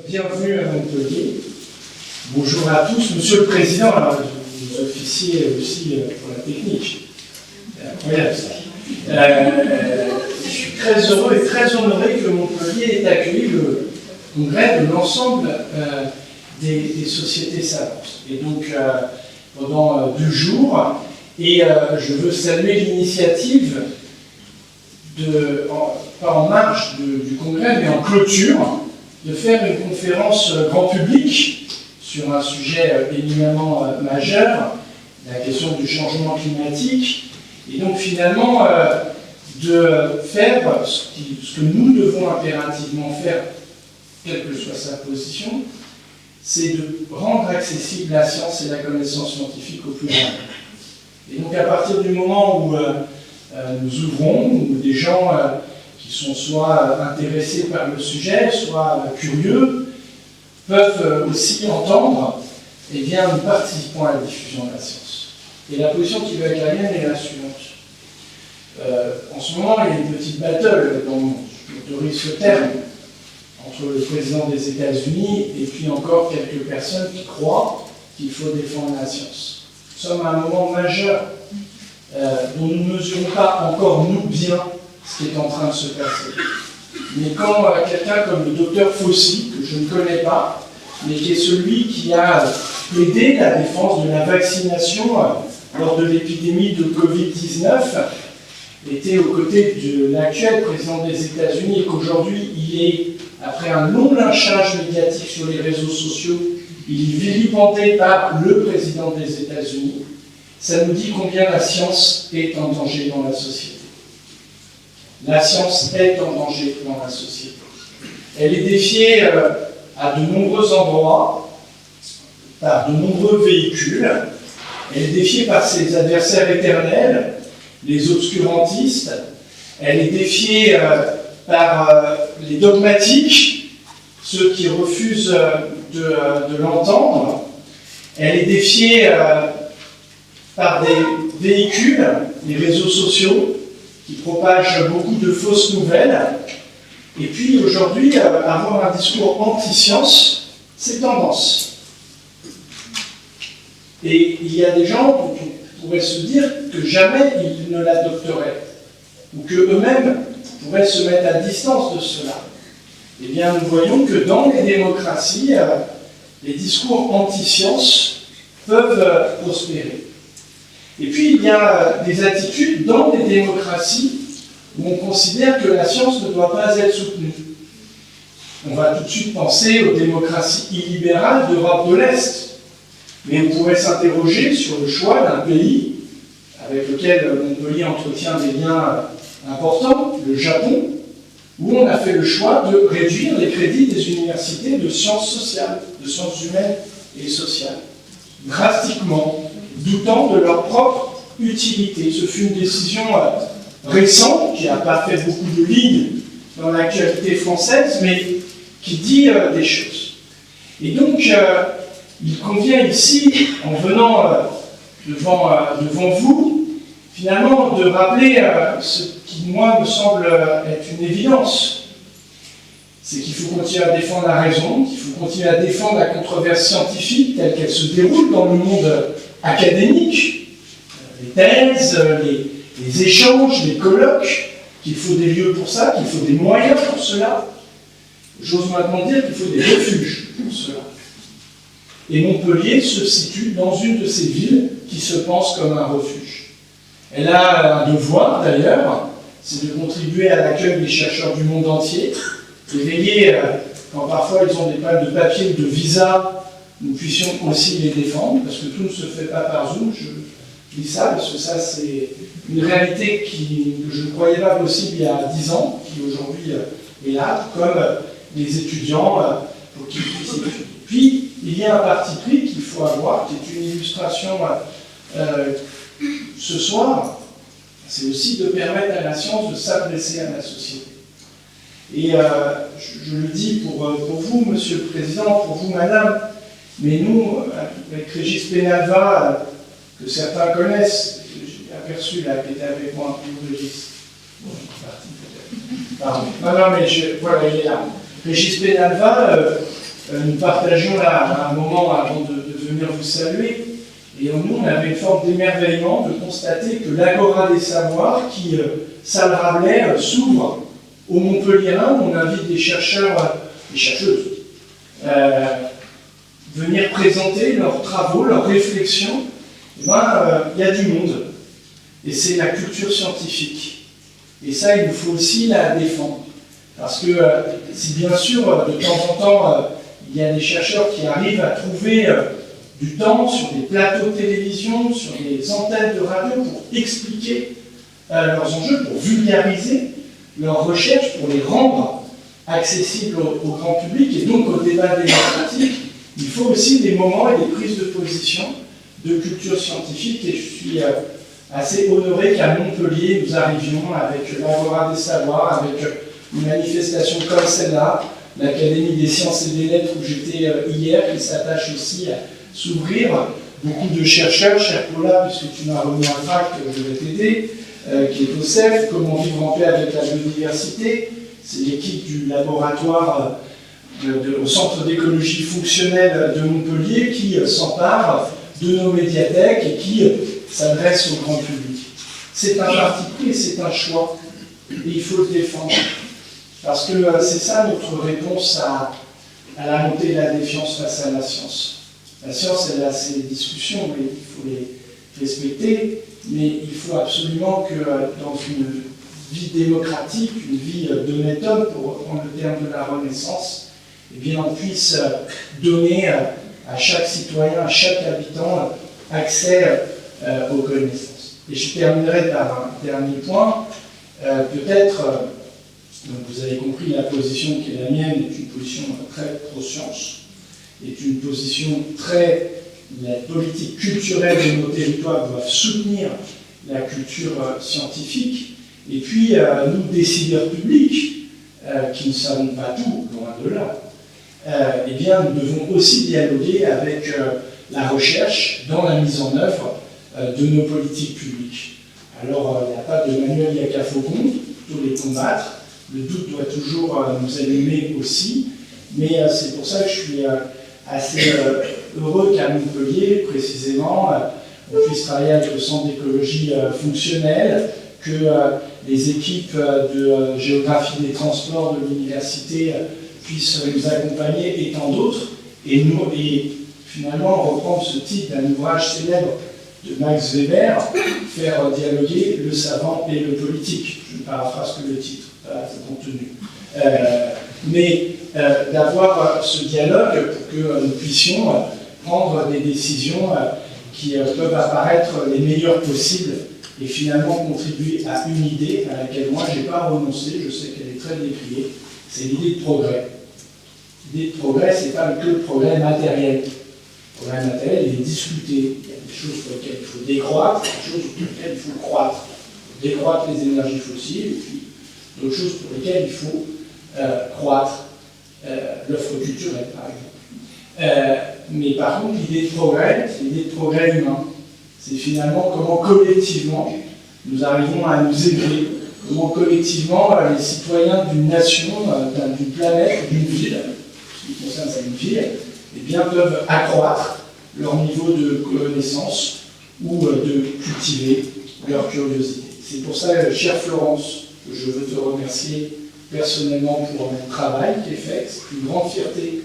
Bienvenue à Montpellier. Bonjour à tous. Monsieur le Président, alors, vous officiez aussi pour la technique. C'est incroyable ça. Je suis très heureux et très honoré que Montpellier ait accueilli le congrès de l'ensemble des sociétés savantes. Et donc, pendant 2 jours, et je veux saluer l'initiative pas en marge du congrès, mais en clôture, de faire une conférence grand public sur un sujet éminemment majeur, la question du changement climatique, et donc finalement de faire ce que nous devons impérativement faire, quelle que soit sa position, c'est de rendre accessible la science et la connaissance scientifique au plus grand nombre. Et donc à partir du moment où nous ouvrons, où des gens qui sont soit intéressés par le sujet, soit curieux, peuvent aussi entendre, eh bien, nous participons à la diffusion de la science. Et la position qui va être la mienne est la suivante. En ce moment, il y a une petite battle dans le monde, je m'autorise ce terme, entre le président des États-Unis et puis encore quelques personnes qui croient qu'il faut défendre la science. Nous sommes à un moment majeur dont nous ne mesurons pas encore, nous, bien, ce qui est en train de se passer. Mais quand quelqu'un comme le docteur Fauci, que je ne connais pas, mais qui est celui qui a aidé la défense de la vaccination lors de l'épidémie de Covid-19, était aux côtés de l'actuel président des États-Unis et qu'aujourd'hui, il est, après un long lynchage médiatique sur les réseaux sociaux, il est vilipendé par le président des États-Unis, ça nous dit combien la science est en danger dans la société. La science est en danger dans la société. Elle est défiée à de nombreux endroits, par de nombreux véhicules. Elle est défiée par ses adversaires éternels, les obscurantistes. Elle est défiée par les dogmatiques, ceux qui refusent de l'entendre. Elle est défiée par des véhicules, les réseaux sociaux, qui propagent beaucoup de fausses nouvelles. Et puis aujourd'hui, avoir un discours anti-science, c'est tendance. Et il y a des gens qui pourraient se dire que jamais ils ne l'adopteraient, ou qu'eux-mêmes pourraient se mettre à distance de cela. Eh bien, nous voyons que dans les démocraties, les discours anti-science peuvent prospérer. Et puis, il y a des attitudes dans les démocraties où on considère que la science ne doit pas être soutenue. On va tout de suite penser aux démocraties illibérales d'Europe de l'Est. Mais on pourrait s'interroger sur le choix d'un pays avec lequel Montpellier entretient des liens importants, le Japon, où on a fait le choix de réduire les crédits des universités de sciences sociales, de sciences humaines et sociales, drastiquement, doutant de leur propre utilité. Ce fut une décision récente, qui n'a pas fait beaucoup de lignes dans l'actualité française, mais qui dit des choses. Et donc, il convient ici, en venant devant vous, finalement, de rappeler ce qui, moi, me semble être une évidence. C'est qu'il faut continuer à défendre la raison, qu'il faut continuer à défendre la controverse scientifique telle qu'elle se déroule dans le monde académique, les thèses, les échanges, les colloques, qu'il faut des lieux pour ça, qu'il faut des moyens pour cela. J'ose maintenant dire qu'il faut des refuges pour cela. Et Montpellier se situe dans une de ces villes qui se pense comme un refuge. Elle a un devoir d'ailleurs, c'est de contribuer à l'accueil des chercheurs du monde entier, et veiller, quand parfois ils ont des problèmes de papier ou de visa, nous puissions aussi les défendre, parce que tout ne se fait pas par Zoom, je dis ça, parce que ça c'est une réalité que je ne croyais pas possible il y a 10 ans, qui aujourd'hui est là, comme les étudiants, pour qu'ils puissent étudier. Puis, il y a un parti pris qu'il faut avoir, qui est une illustration ce soir, c'est aussi de permettre à la science de s'adresser à la société. Et je le dis pour vous, Monsieur le Président, pour vous, Madame, mais nous, avec Régis Penalva, que certains connaissent, j'ai aperçu là, qui était avec moi, Régis. Bon, il est parti peut-être. Pardon. Non, mais voilà, il est là. Régis Penalva, nous partagions là un moment avant de venir vous saluer, et nous, on avait une forme d'émerveillement de constater que l'Agora des Savoirs, qui, salle Rabelais, s'ouvre au Montpellierin, où on invite des chercheurs et chercheuses venir présenter leurs travaux, leurs réflexions. Il y a du monde, et c'est la culture scientifique. Et ça, il nous faut aussi la défendre. Parce que si bien sûr, de temps en temps, il y a des chercheurs qui arrivent à trouver du temps sur des plateaux de télévision, sur des antennes de radio pour expliquer leurs enjeux, pour vulgariser leurs recherches, pour les rendre accessibles au grand public et donc au débat démocratique, il faut aussi des moments et des prises de position de culture scientifique, et je suis assez honoré qu'à Montpellier, nous arrivions avec l'Agora des Savoirs, avec une manifestation comme celle-là, l'Académie des sciences et des lettres où j'étais hier, qui s'attache aussi à s'ouvrir. Beaucoup de chercheurs, cher Paula, puisque tu m'as remis un tract, je vais t'aider, qui est au CEF, Comment vivre en paix avec la biodiversité. C'est l'équipe du laboratoire au Centre d'écologie fonctionnelle de Montpellier qui s'empare de nos médiathèques et qui s'adresse au grand public. C'est un parti pris et c'est un choix, et il faut le défendre. Parce que c'est ça notre réponse à la montée de la défiance face à la science. La science, elle a ses discussions, mais il faut les respecter, mais il faut absolument que dans une vie démocratique, une vie d'honnête homme, pour reprendre le terme de la Renaissance, eh bien, on puisse donner à chaque citoyen, à chaque habitant, accès aux connaissances. Et je terminerai par un dernier point. Peut-être, donc vous avez compris, la position qui est la mienne est une position très pro-science, est une position très... La politique culturelle de nos territoires doivent soutenir la culture scientifique. Et puis, nous, décideurs publics, qui ne savons pas tout, loin de là, eh bien, nous devons aussi dialoguer avec la recherche dans la mise en œuvre de nos politiques publiques. Alors, il n'y a pas de manuel Yaka-Faucon, il faut les combattre. Le doute doit toujours nous allumer aussi, mais c'est pour ça que je suis assez heureux qu'à Montpellier, précisément, on puisse travailler avec le Centre d'écologie fonctionnelle, que les équipes de géographie des transports de l'université puissent nous accompagner, et tant d'autres, et finalement reprendre ce titre d'un ouvrage célèbre de Max Weber, faire dialoguer le savant et le politique. Je ne paraphrase que le titre, c'est contenu. Mais d'avoir ce dialogue pour que nous puissions prendre des décisions qui peuvent apparaître les meilleures possibles et finalement contribuer à une idée à laquelle moi je n'ai pas renoncé, je sais qu'elle est très décriée, c'est l'idée de progrès. L'idée de progrès, ce n'est pas que le progrès matériel. Le progrès matériel, il est discuté. Il y a des choses pour lesquelles il faut décroître, des choses pour lesquelles il faut croître. Il faut décroître les énergies fossiles, et puis d'autres choses pour lesquelles il faut croître. L'offre culturelle, par exemple. Mais par contre, l'idée de progrès, c'est l'idée de progrès humain. C'est finalement comment collectivement nous arrivons à nous aider, comment collectivement les citoyens d'une nation, d'une planète, d'une ville, ce qui concerne cette ville, eh bien, peuvent accroître leur niveau de connaissance ou de cultiver leur curiosité. C'est pour ça, chère Florence, que je veux te remercier personnellement pour mon travail qui est fait. C'est une grande fierté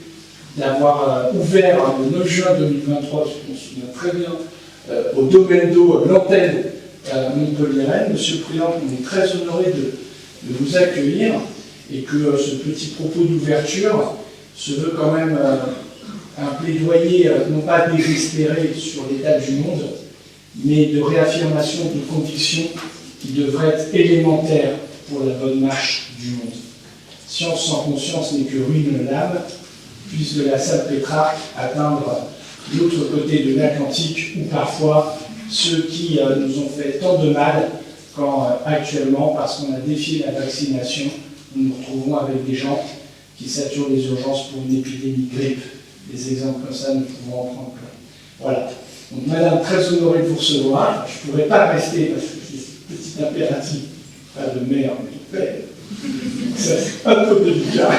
d'avoir ouvert le 9 juin 2023, je me souviens très bien, au domaine d'eau, l'antenne montpelliéraine. Monsieur le Président, on est très honoré de vous accueillir, et que ce petit propos d'ouverture se veut quand même un plaidoyer, non pas désespéré sur l'état du monde, mais de réaffirmation de convictions qui devraient être élémentaires pour la bonne marche du monde. Science sans conscience n'est que ruine l'âme, puisse de la salle Pétrarque atteindre l'autre côté de l'Atlantique, ou parfois ceux qui nous ont fait tant de mal, quand actuellement, parce qu'on a défié la vaccination, nous nous retrouvons avec des gens qui saturent les urgences pour une épidémie de grippe. Des exemples comme ça, nous pouvons en prendre plein. Voilà. Donc, madame, très honorée de vous recevoir. Je ne pourrais pas rester, parce que j'ai ce petit impératif, pas de mère, mais de père. C'est un peu délicat.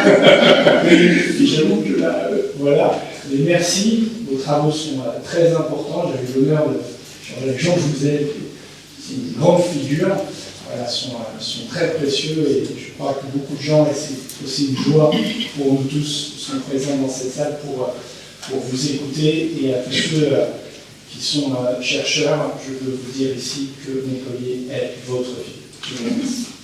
Et j'avoue que là, voilà. Mais merci, vos travaux sont très importants. J'ai eu l'honneur de changer avec Jean Jouzel, c'est une grande figure. Voilà, sont très précieux et je crois que beaucoup de gens, et c'est aussi une joie pour nous tous, sont présents dans cette salle pour vous écouter. Et à tous ceux qui sont chercheurs, je peux vous dire ici que Mécollier est votre vie. Je vous remercie.